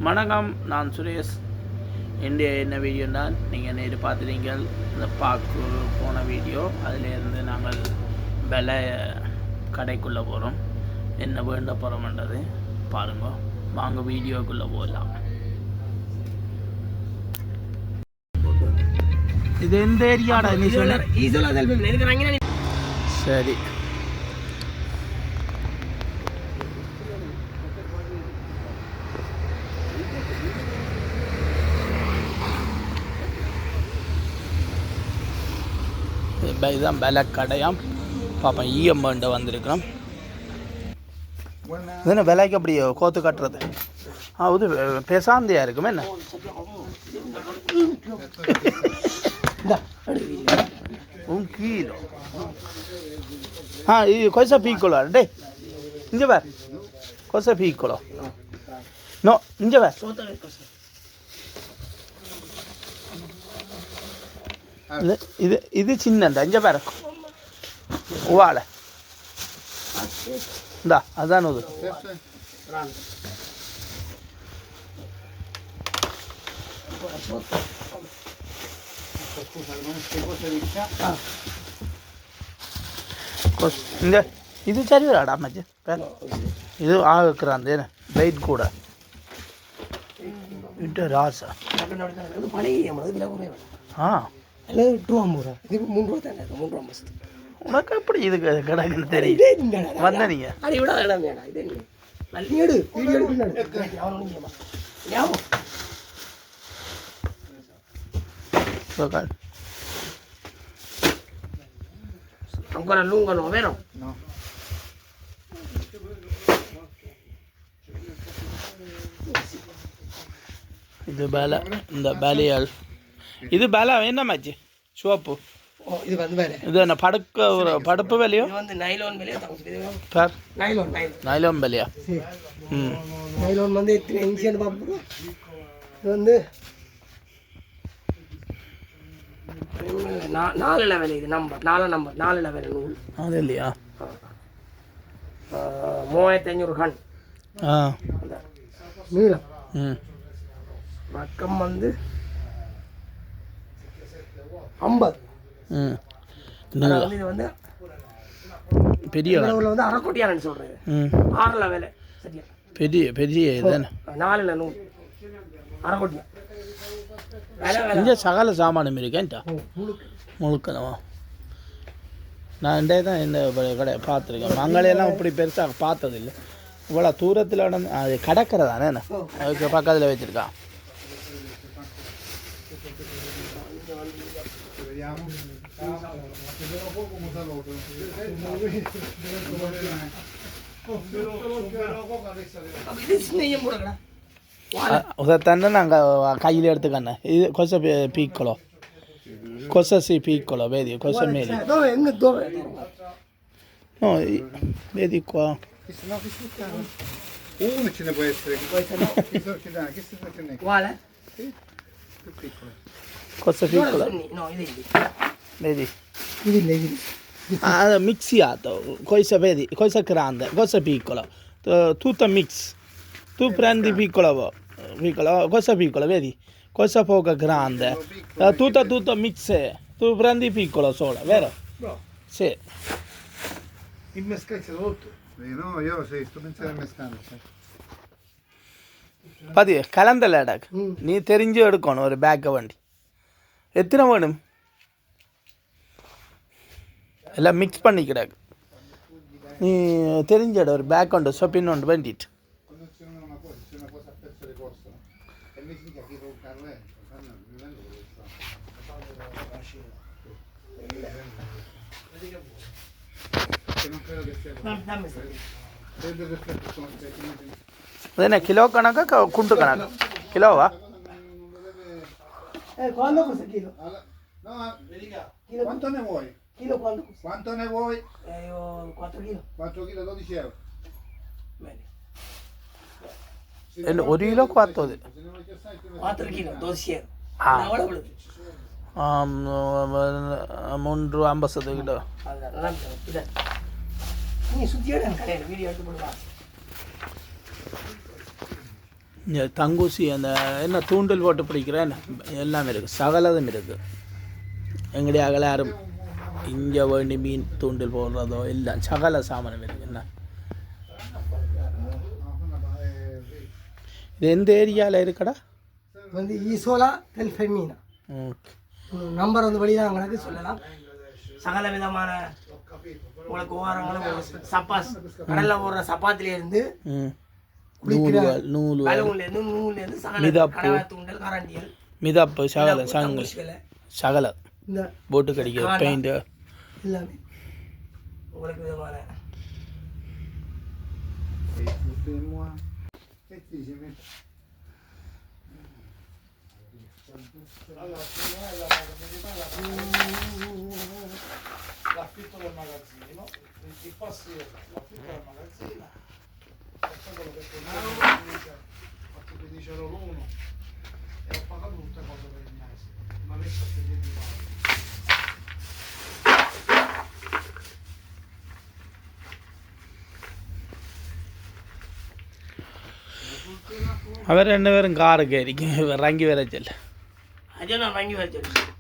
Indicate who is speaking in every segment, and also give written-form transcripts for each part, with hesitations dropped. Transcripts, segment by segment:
Speaker 1: வணக்கம், நான் சுரேஷ். இந்தியா என்ன வீடியோன்னா, நீங்கள் நேரு பார்த்துட்டீங்க இந்த பார்க்கு போன வீடியோ. அதிலேருந்து நாங்கள் விலை கடைக்குள்ளே போகிறோம், என்ன வேண்ட போகிறோம்ன்றது பாருங்க. வாங்க வீடியோக்குள்ளே போகலாம். இது எந்த ஏரியாடா நீ சொன்ன? சரி, இதுதான் விலை கடையாம். பாப்போம், இஎம்ஐண்ட வந்திருக்கிறோம். இதுன்னு விலைக்கு அப்படி கோத்து கட்டுறது அது பேசாந்தையா இருக்குமே என்ன. கீழோ இது கொசா பீக்கோலா டே இங்கே வேற கொசா பீக்கோலோ நோ இங்கே வேற இது இது சின்னண்டா இங்கே வேற வாழ இந்தா அதான் இது இந்த இது சரி வராடா மச்சி. இது ஆகுறான் வெயிட் கூட விட்டு ராசா உனக்கு எப்படி இது கிடக்குன்னு தெரியும். வந்த நீங்க
Speaker 2: ancora lungo no, vero? No.
Speaker 1: இது பேல, இந்த பேலையால் இது பேல என்ன மேட்ச் சோப்பு.
Speaker 2: இது வந்து வேற
Speaker 1: இது என்ன படுக்க ஒரு படுப்பு வேலையோ?
Speaker 2: இது வந்து நைலான் வேலையா தங்க
Speaker 1: சார்?
Speaker 2: நைலான்
Speaker 1: வேலையா?
Speaker 2: நைலான் வந்து எத்தனை இன்ச்சின்னு பாப்போம். இது வந்து 4 லெவல். இது நம்பர் 4 லெவல் நூல்.
Speaker 1: அது இல்லையா?
Speaker 2: 3500 கண் நீளம். பக்கம் வந்து 50. இது வந்து
Speaker 1: பெரிய
Speaker 2: வந்து அரைக்கோட்டியானு சொல்றது. 6 லெவல் சரியா?
Speaker 1: பெரிய இதுதானே.
Speaker 2: 4 நூல் அரைக்கோட்டியா.
Speaker 1: இங்கே சகல சாமானும் இருக்கேன்ட்டா முழுக்கணவா. நான் இண்டே தான் இந்த கடை பார்த்துருக்கேன். மங்களையெல்லாம் இப்படி பெருசாக பார்த்ததில்லை. இவ்வளோ தூரத்தில் அது கடற்கரைதானே என்ன, அதுக்கு பக்கத்தில் வச்சுருக்கான். தண்ணி நாங்கள் கையில் எடுத்துக்கண்ணே. இது கொச பீக்கலோ கொசசி பீக்கலோ வேதி கொச மேலி no vedi qua
Speaker 3: uno ce ne può essere che
Speaker 2: quale?
Speaker 1: cosa piccola
Speaker 2: no
Speaker 1: vedi mixiato cosa vedi cosa grande cosa piccola tutto mix. Tu prendi piccola cosa piccola vedi cosa poco grande tutto mix. Tu prendi piccola sola, vero?
Speaker 3: No.
Speaker 1: Sì.
Speaker 3: Il mescalzo tutto. No, io sì, sto pensando al mescalzo.
Speaker 1: பாதி கலந்தல அடக் நீ தெரிஞ்சு எடுக்கணும் ஒரு பேக்கை வண்டி. எத்தனை வேணும்? எல்லாம் மிக்ஸ் பண்ணி கிடக்கு. நீ தெரிஞ்ச ஒரு பேக் உண்டு ஷாப்பிங் உண்டு வேண்டிட்டு. என்ன கிலோ கணக்கா குண்டு கணக்கு? கிலோவா?
Speaker 2: quanto costa chilo?
Speaker 3: No, quanto ne vuoi?
Speaker 2: Chilo quanto costa?
Speaker 3: Quanto ne vuoi?
Speaker 2: Io 4 kg.
Speaker 3: 4 kg 12 euro.
Speaker 2: Bene.
Speaker 1: ஒரு கிலோ 4
Speaker 2: kg 12 euro.
Speaker 1: மூன்று 50 கிலோ.
Speaker 2: நீ சுத்தியோட வீடியோ எடுத்து போடுவா.
Speaker 1: இந்த தங்கூசி அந்த என்ன தூண்டில் போட்டு பிடிக்கிறேன் எல்லாமே இருக்குது, சகலதும் இருக்குது. எங்களுடைய அகல யாரும் இங்கே வேண்டி மீன் தூண்டில் போடுறதோ எல்லாம் சகல சாமானம் இருக்குது. என்ன இது எந்த ஏரியாவில் இருக்குடா?
Speaker 2: வந்து ஈசோலா தெல்ஃபெமீனா.
Speaker 1: ஓகே,
Speaker 2: நம்பர் வந்து வெளியே தான் உங்களுக்கு சொல்லலாம். சகல விதமான உங்களுக்கு ஓரங்களும் சப்பாஸ் கடலில் போடுற சப்பாத்திலேருந்து
Speaker 1: நூல்
Speaker 2: பலூன்லேருந்து நூல்லேருந்து சகல கடவை தூண்டல் கரண்டியல்
Speaker 1: மிதப்பு சகல சங்கல் சகல
Speaker 2: இந்த
Speaker 1: போட்டு கடிக்கிறது பெயிண்ட்
Speaker 2: எல்லாமே உங்களுக்கு விதமான
Speaker 3: l'affitto del magazzino, il passivo, l'affitto del magazzino, questo è quello che ti dice l'uno e ho pagato tutte cose per il mese, ma adesso che gli di fare.
Speaker 1: அவர் 2 பேரும் காருக்கு இறங்கி வர சொல்ல
Speaker 2: அதே நான் வாங்கி வச்சிருக்கேன்.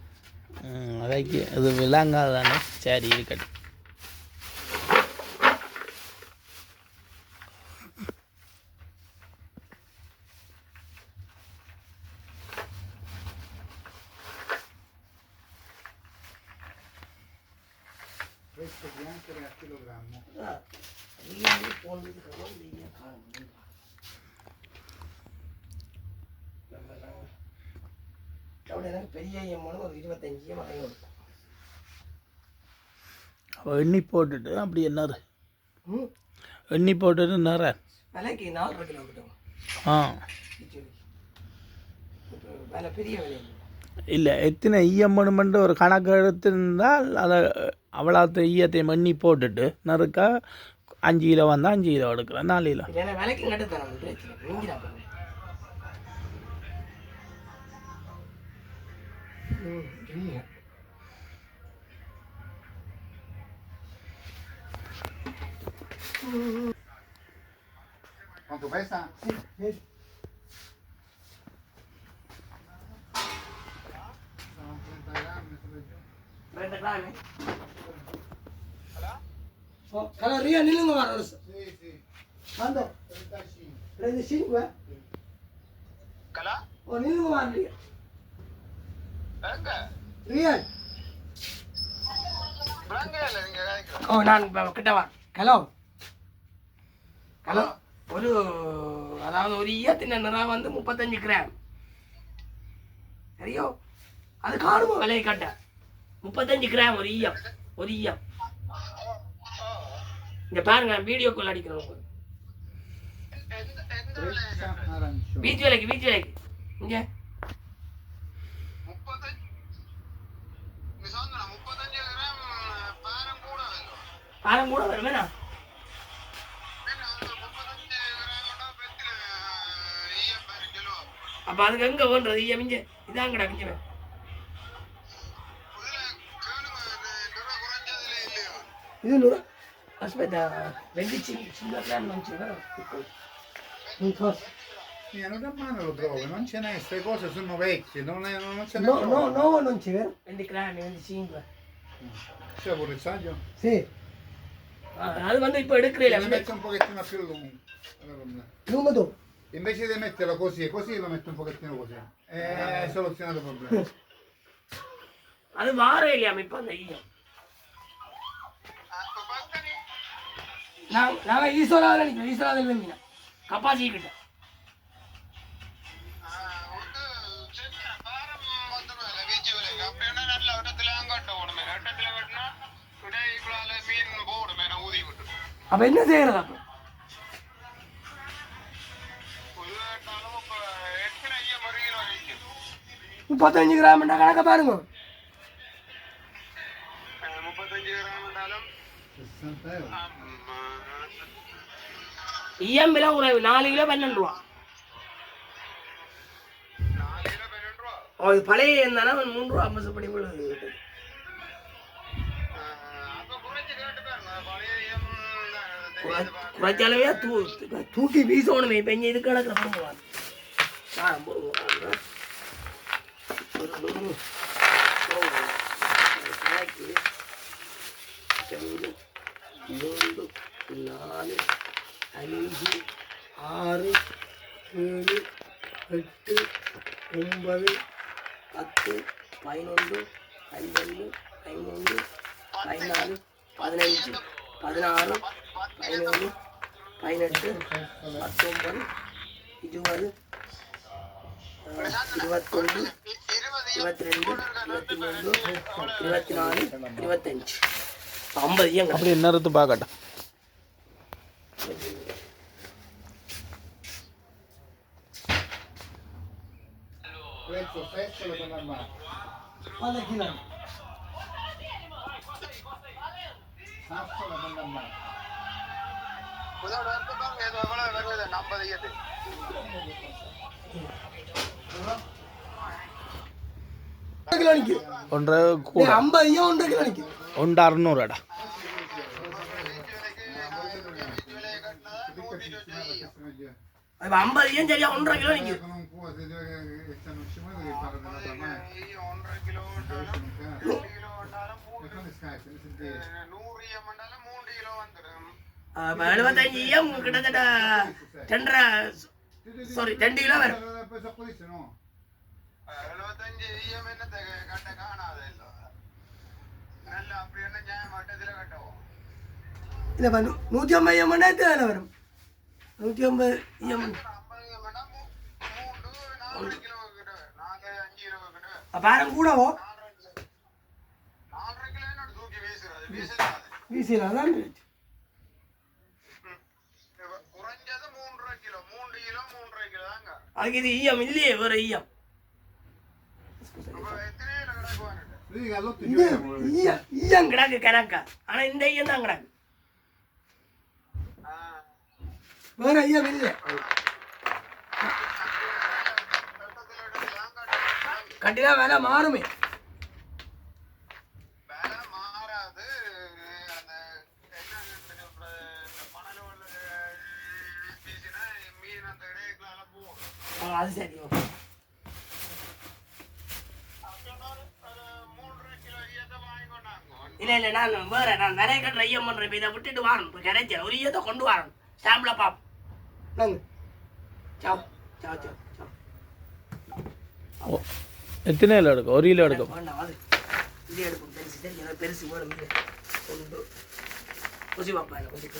Speaker 1: அதைக்கு அது விளங்காதானே. சரி இருக்கட்டும்.
Speaker 3: Questo bianco è a chilogrammo.
Speaker 2: எனக்கு பெரிய ஐயமான ஒரு 25 வாங்கி கொடுத்தேன்.
Speaker 1: எண்ணி போட்டுட்டு அப்படி என்ன எண்ணி போட்டுட்டு நேர
Speaker 2: விலைக்கு 4 கிலோ கிட்டும். விலை பெரிய விலை
Speaker 1: இல்லை, எத்தனை ஈயம்மனுமென்று ஒரு கணக்கு எடுத்திருந்தால் அதை அவ்வளோ ஈயத்தை எண்ணி போட்டுட்டு நறுக்கா 5 கிலோ வந்தால் 5 கிலோ எடுக்கிறேன், 4 கிலோ
Speaker 2: விலைக்கு நட்டு தரேன்.
Speaker 3: Quanto pesa?
Speaker 2: 30 grammi. Kalau Ria ini nggak harus.
Speaker 3: Sì, sì.
Speaker 2: Quanto?
Speaker 3: 35.
Speaker 2: 35?
Speaker 3: Calà?
Speaker 2: Oh, ini nggak harus Ria.
Speaker 3: Enggak.
Speaker 2: Ria.
Speaker 3: Enggak lah, enggak.
Speaker 2: Oh, நான் கிட்ட வா. ஹலோ ஹலோ ஒரு அதாவது ஒரு ஈயத்தின் நிறா வந்து 35 கிராம். சரியோ? அது காணுமோ விலையை கட்ட 35 கிராம் ஒரு ஈயம். இங்க பாருங்க, வீடியோ கால் அடிக்கிறோம். பீச் விலைக்கு இங்க
Speaker 3: 35 கிராம்
Speaker 2: பாரம் கூட வரும் வேணா. அப்ப அதுக்கு எங்க வேண்டது ஈயம் இங்க இதான் கிடக்கு. இது 100. Aspetta, 25 grammi non c'è, vero? Non costa.
Speaker 3: Non da mano lo trovo, non ce n'è, queste cose sono vecchie, non ce n'è.
Speaker 2: No, non c'è, vero? 20 grammi, 25.
Speaker 3: C'è pure il saggio?
Speaker 2: Sì. அது வந்து இப்போ எடுக்கிறீல.
Speaker 3: Ne metto un pochettino più lungo.
Speaker 2: Lungo tu.
Speaker 3: Invece di metterlo così e così lo metto un pochettino così. Soluzionato il problema.
Speaker 2: அது வார இல்லையாம இப்போ அந்த ஈயம். நாங்கள் ஈஸ்வராவில் நிற்கிறோம். ஈஸ்வராவில் மீனா கப்பாசி கிட்ட அப்போ என்ன செய்யறது? அப்போ 35 கிராம் கணக்க பாருங்க.
Speaker 3: 35 கிராம் 60 euro.
Speaker 2: ஈயம் விலை குறைவு. 4 கிலோ 12 ரூபா. இது பழைய இருந்தானா 3 ரூபா 50 படி குறைச்சாலவே தூக்கி வீசணுமே. இப்போ இங்கே இது கணக்கில் பண்ணுவாங்க. காரம் போடுவோம். கணக்கு 2 3 4 5 6 7 8 9 10 11 12 13 14 15 16 17 18 19 20 21 22 23 24 25 50
Speaker 1: அப்படி என்ன எடுத்து பார்க்கட்டும்.
Speaker 3: Questo feccolo con la mano.
Speaker 2: Quando chi non?
Speaker 3: Faccolo con la mano.
Speaker 2: Kilo நிற்கும்.
Speaker 1: 1.5 கூட
Speaker 2: 50 1 கிலோ நிற்கும்.
Speaker 1: 1.600
Speaker 2: இப்போ 50 சரியா 1 கிலோ நிற்கும்.
Speaker 3: Non può, se non ci muove devi fare dell'altra mano. E quando scarica, mi sentire.
Speaker 2: 75 கிட்டத்தட்ட 2 கிலோ வரும்.
Speaker 3: Preso questo no.
Speaker 4: 75 என்னத்தை கட்ட காணாது நல்ல அப்படி என்ன நியாயம் மட்டத்தில் கட்டவும்
Speaker 2: இல்லை 150 மணி நேரத்தில் வேலை வரும். 150
Speaker 4: 4 கிலோ கிட்ட நாங்கள் 5 கிலோ கிட்ட
Speaker 2: பாரம் கூடவோ
Speaker 4: 4 கிலோ என்னோட தூக்கி வீசுறாது
Speaker 2: வீசிடலாம் தான்
Speaker 4: குறைஞ்சது 3 கிலோ 3 கிலோ 3 கிலோ தாங்க
Speaker 2: அதுக்கு இது ஈயம் இல்லையே வேறு ஈயம்.
Speaker 4: அப்போ எத்தனை கிலோ கிடக்குவானுட்டு
Speaker 3: Vedi che all'otto
Speaker 2: இது
Speaker 3: giochiamo.
Speaker 2: ஈயம் கிடக்கு கணக்கா. ஆனால் இந்த ஈயம் தான் கிடக்கு, வேற ஈயம் இல்லை. கட்டினா வேலை மாறுமே.
Speaker 4: வேலை மாறாது அந்த என்ன மணல் வீசினா மீன் அந்த இடையில போகும்
Speaker 2: அது சரி. இல்லை நான் வேற நான் நிறைய கட்டுற ஈயம் பண்ணுறேன். இதை விட்டுட்டு வரணும். இப்போ கிடைச்ச ஒரு ஈயத்தை கொண்டு வரணும். ஸ்டாம்பில் பார்ப்போம். நாங்கள் சாவ் சாவ் சாவ் சாவ்
Speaker 1: எத்தனை கிலோ எடுக்கும்? 1 கிலோ எடுக்கும்.
Speaker 2: வேண்டாம் அது இது எடுக்கும். பெருசு தெரியும். பெருசு வேணும். இல்லை கொண்டு கொசி பார்ப்பா. இல்லை கொஞ்சம்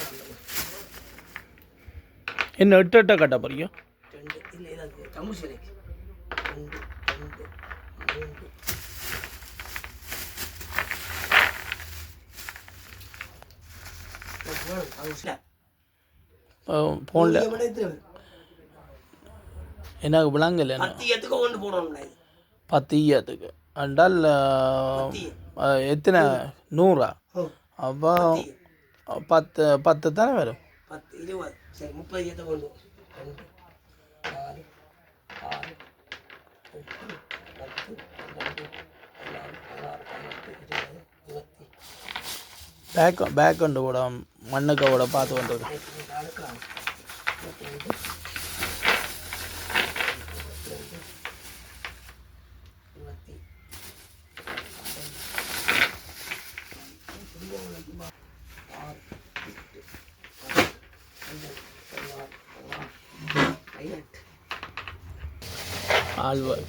Speaker 1: என்ன 8 கட்ட போறீங்க?
Speaker 2: 2 இல்லை இதான் கம்பு சிலைக்கு 2 2 3
Speaker 1: போன்ல எனக்கு விளங்கல.
Speaker 2: 10 கொண்டு போடணும்.
Speaker 1: 10 அண்டால் எத்தனை 100? அப்போ 10 தானே வரும்.
Speaker 2: 10 20 சரி 30 கொண்டு 2 4 6 8 10 12
Speaker 1: பேக் கொண்டு கூட மண்ணுக்கு கூட பார்த்து வந்துருக்கேன்.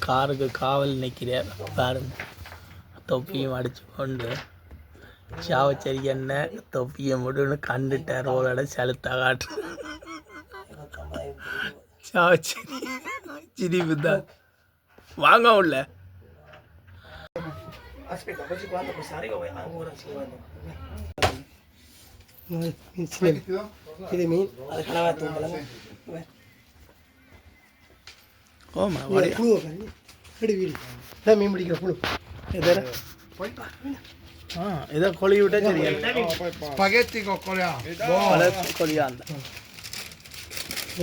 Speaker 1: காருக்கு காவல் நிற்கிறார் பாருங்க. தொப்பியும் அடிச்சு கொண்டு சாவச்சேரி என்ன தொப்பியை முடிவுன்னு கண்டுட்டார். ஓட செலுத்தா காட்டு சாவச்சேரி சிரிப்பு தான். வாங்க உள்ள
Speaker 2: இது மீன் அது கனவா தூங்கலாம்.
Speaker 1: ஓமா
Speaker 2: புழு எடு வீடு மீன் பிடிக்கிற புழு
Speaker 1: இதில் இதை கொழி விட்டா சரியா
Speaker 3: Spaghetti coccoliano.
Speaker 1: கொழியாந்த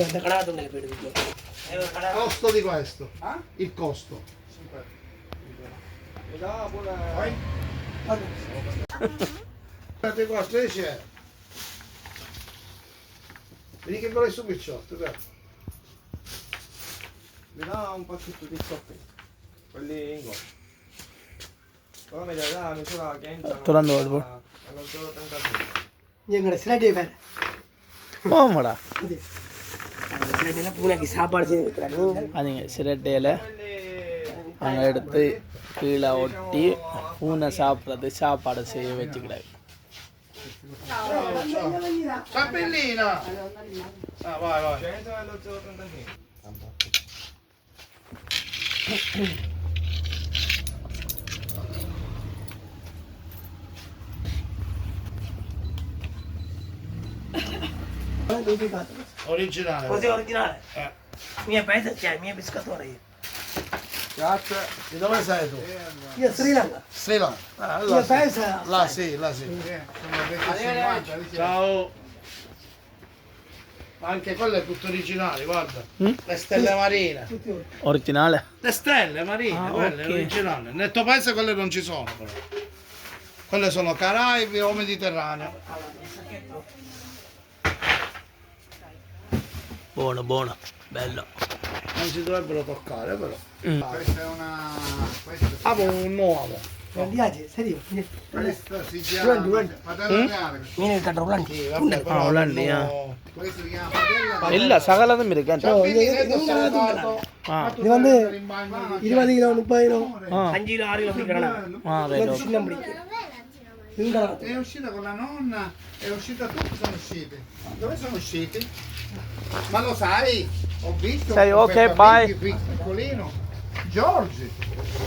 Speaker 2: அந்த கனவா தூண்டல போயிடுது.
Speaker 3: Costo di questo? Il costo. Guardate qua, c'è. Vedi che vuole su picciotto, guarda.
Speaker 5: mi dà un pacchetto di zoppi, quelli in gomma. Però mi dai la misura che entra.
Speaker 1: Tornando al volo.
Speaker 5: Non solo 30.
Speaker 2: எங்களை சிலாட்டியை பேர்
Speaker 1: போமாடா
Speaker 2: சிலாட்டியில் பூனைக்கு சாப்பாடு செஞ்சு கொடுக்குறாங்க
Speaker 1: அதுங்க சிரட்டையில் அங்கே எடுத்து கீழே ஒட்டி பூனை சாப்பிட்றது சாப்பாடு செய்ய வச்சுக்கிறாங்க.
Speaker 3: Cappellina! Ah, vai, vai.
Speaker 5: 100 e lo 0,35.
Speaker 3: Originale.
Speaker 2: così originale mia paese c'è mia pescatore
Speaker 3: Grazie. Di dove sei tu?
Speaker 2: io Sri Lanka
Speaker 3: Sri Lanka.
Speaker 2: mia paese
Speaker 3: Là sì, là sì. Ciao. Anche quello è tutto originale, guarda. Le stelle marine.
Speaker 1: Original
Speaker 3: Le stelle marine,
Speaker 1: Ah,
Speaker 3: quelle
Speaker 1: ok.
Speaker 3: originali. Nel tuo paese quelle non ci sono però. Quelle sono Caraibi o Mediterraneo.
Speaker 1: buono buono bello.
Speaker 3: Non si dovrebbero toccare però.
Speaker 4: Questa è una... Questa
Speaker 3: Ah, un nuovo.
Speaker 2: non piace serio
Speaker 4: si chiama padella reale.
Speaker 2: மீன் கட்டுற plan
Speaker 3: Sì, vabbè, però
Speaker 1: Hollandia.
Speaker 3: hanno-
Speaker 4: Questo si chiama padella.
Speaker 1: இல்லை சகலதும் இருக்கு
Speaker 3: Cappellino salato.
Speaker 1: ஆ
Speaker 2: இது வந்து
Speaker 4: In mano.
Speaker 2: 20 kilo 30 kilo
Speaker 1: ஆ
Speaker 2: 5 kilo 6 kilo பிடிக்கிறாங்க
Speaker 1: ஆ right okay
Speaker 2: சின்ன பிடிக்கும் இங்க
Speaker 4: È uscita con la nonna, è uscita tutti sono usciti. Dove sono usciti? Ma lo sai? Ho visto
Speaker 1: Sai,
Speaker 4: un
Speaker 1: ok,
Speaker 4: Peppa
Speaker 1: bye.
Speaker 4: Pig piccolino. Giorgi,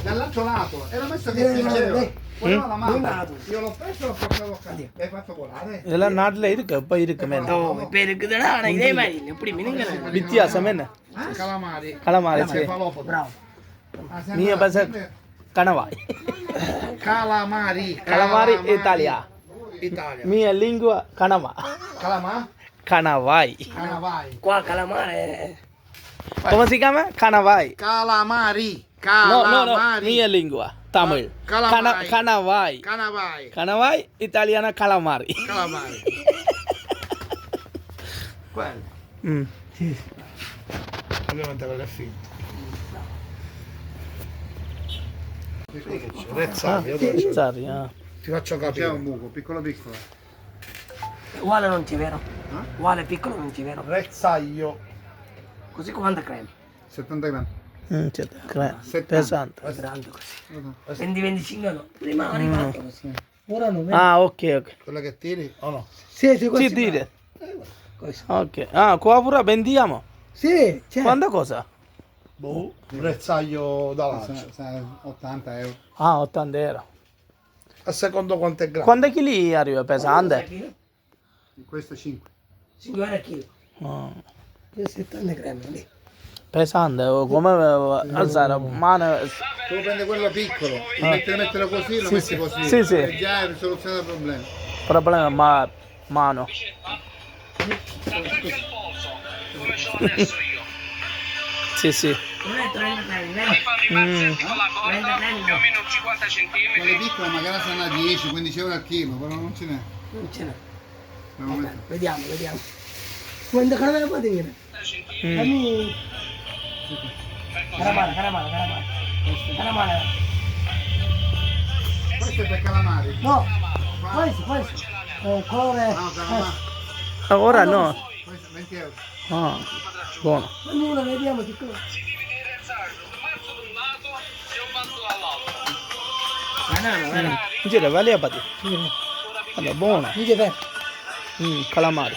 Speaker 4: dall'altro lato, era messo che
Speaker 2: Vieni,
Speaker 4: piangeva.
Speaker 2: vieni.
Speaker 4: Voleva la mamma.
Speaker 2: Vieni.
Speaker 4: Io l'ho preso e l'ho portato a casa. L'hai fatto volare?
Speaker 1: இதெல்லாம் நாட்டில் இருக்கு இப்போ இருக்குமே
Speaker 2: இப்போ இருக்குதுன்னா ஆனால் இதே மாதிரி இல்லை எப்படி மீனுங்க
Speaker 1: வித்தியாசம் என்ன
Speaker 4: Calamari.
Speaker 1: களமாரி சரி
Speaker 4: Cefalopodo.
Speaker 2: bravo
Speaker 4: Ah, sembra-
Speaker 1: நீங்க பேச கணவாய்
Speaker 4: Calamari.
Speaker 1: கலமாரி இத்தாலியா
Speaker 3: Italia.
Speaker 1: mia lingua கணவா
Speaker 3: Calamà?
Speaker 1: கணவாய்
Speaker 3: Canavai.
Speaker 2: qua calamare
Speaker 1: come si chiama கணவாய்
Speaker 3: Calamari.
Speaker 1: no no no
Speaker 3: Calamari.
Speaker 1: mia lingua Tamil
Speaker 3: Calamari.
Speaker 1: கணவாய்
Speaker 3: Canavai.
Speaker 1: கணவாய் இத்தாலியான கலமாரி
Speaker 3: Calamari. Quello.
Speaker 1: ம்
Speaker 3: Ovviamente quello è finto. Rezzaio,
Speaker 1: சரி ஆ
Speaker 3: ti faccio
Speaker 4: C'è
Speaker 3: capire.
Speaker 4: un buco, piccolo piccolo.
Speaker 2: uguale non c'è vero uguale piccolo non c'è vero
Speaker 3: Rezzaio.
Speaker 2: così 40 creme
Speaker 4: 70 grammi.
Speaker 1: ம் சரி பேசாந்த்
Speaker 2: grande così 20-25 no prima arrivato così ora non
Speaker 1: ஆ okay okay
Speaker 3: Quello che tiri o no?
Speaker 2: sì sì
Speaker 1: sì
Speaker 2: così
Speaker 1: dire
Speaker 2: così
Speaker 1: ok ah qua pure vendiamo
Speaker 2: sì c'è
Speaker 1: quanta cosa
Speaker 3: Boh, un rezzaio da lancio.
Speaker 4: 80 euro.
Speaker 1: ah 80 euro
Speaker 3: A secondo quanto è grande.
Speaker 1: quanti chili arriva pesante
Speaker 4: Questo 5.
Speaker 2: 5 euro al chilo
Speaker 1: ah.
Speaker 2: 70 creme lì
Speaker 1: pesante come alzare mano
Speaker 4: Tu prendi quello piccolo, invece di metterlo così, lo
Speaker 1: Sì,
Speaker 4: metti
Speaker 1: sì.
Speaker 4: così.
Speaker 1: Sì, sì.
Speaker 4: E già hai risoluzionato il problema.
Speaker 1: problema ma mano sì sì
Speaker 2: non è 30 creme vero
Speaker 1: mm.
Speaker 2: 30 creme no
Speaker 4: Quelle piccole magari sono a 10-15 euro al chilo, però non ce n'è.
Speaker 2: non ce n'è
Speaker 4: Devo mettere.
Speaker 2: vediamo quando creme può dire dammi calamare
Speaker 4: Questo è per calamari.
Speaker 2: no questo colore
Speaker 4: No, calamari.
Speaker 1: ora no
Speaker 4: Questo 20 euro.
Speaker 1: ah. buono
Speaker 2: dammi uno vediamo che cosa banana
Speaker 1: gira vale pati allora buono
Speaker 2: dice per
Speaker 1: calamari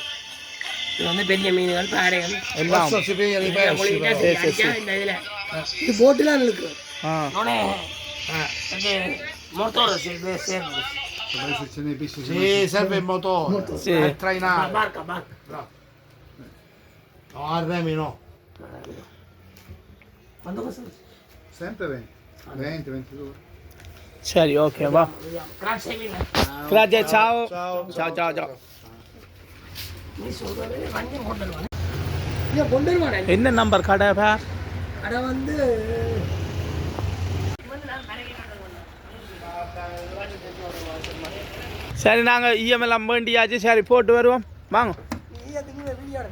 Speaker 2: non è Beniamino pare
Speaker 1: எல்லாம்
Speaker 3: Adesso si pigliano i pesci però.
Speaker 2: இது போட்டுலாம் இருக்கு
Speaker 1: ah.
Speaker 2: non è perché motore serve
Speaker 4: Poi se ce n'è pesce
Speaker 3: Sì, serve il motore.
Speaker 1: Sì.
Speaker 3: Per trainare.
Speaker 2: barca
Speaker 3: No, a remi no.
Speaker 2: quando costa
Speaker 4: sempre 20, 22.
Speaker 1: சரி okay வா
Speaker 2: vediamo grazie mille
Speaker 1: grazie ciao
Speaker 3: Ciao.
Speaker 1: ciao ciao ciao
Speaker 2: நீ சொல்றது வண்டி கொண்டு வருவானே இங்க கொண்டு வருவானே
Speaker 1: என்ன number கடை பேர்
Speaker 2: கடை வந்து
Speaker 1: சரி நாங்கள் இஎம்எல்லாம் வேண்டியாச்சு சரி போட்டு வருவோம் வாங்க
Speaker 2: வீடியோ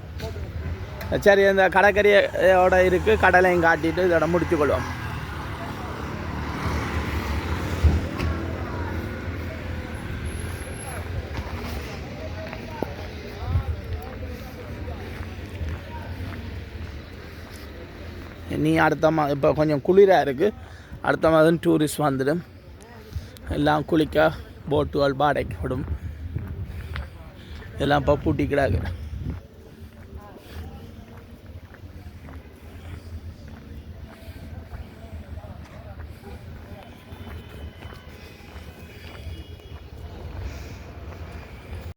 Speaker 1: சரி இந்த கடற்கரையோட இருக்குது, கடலையும் காட்டிட்டு இதோட முடிச்சுக்கொள்வோம். நீ அடுத்த இப்போ கொஞ்சம் குளிராக இருக்குது, அடுத்த மாதம் டூரிஸ்ட் வந்துடும், எல்லாம் குளிக்க போட்டுகள் வாடகைக்கு விடும், எல்லாம் இப்போ பூட்டிக்கிடாது.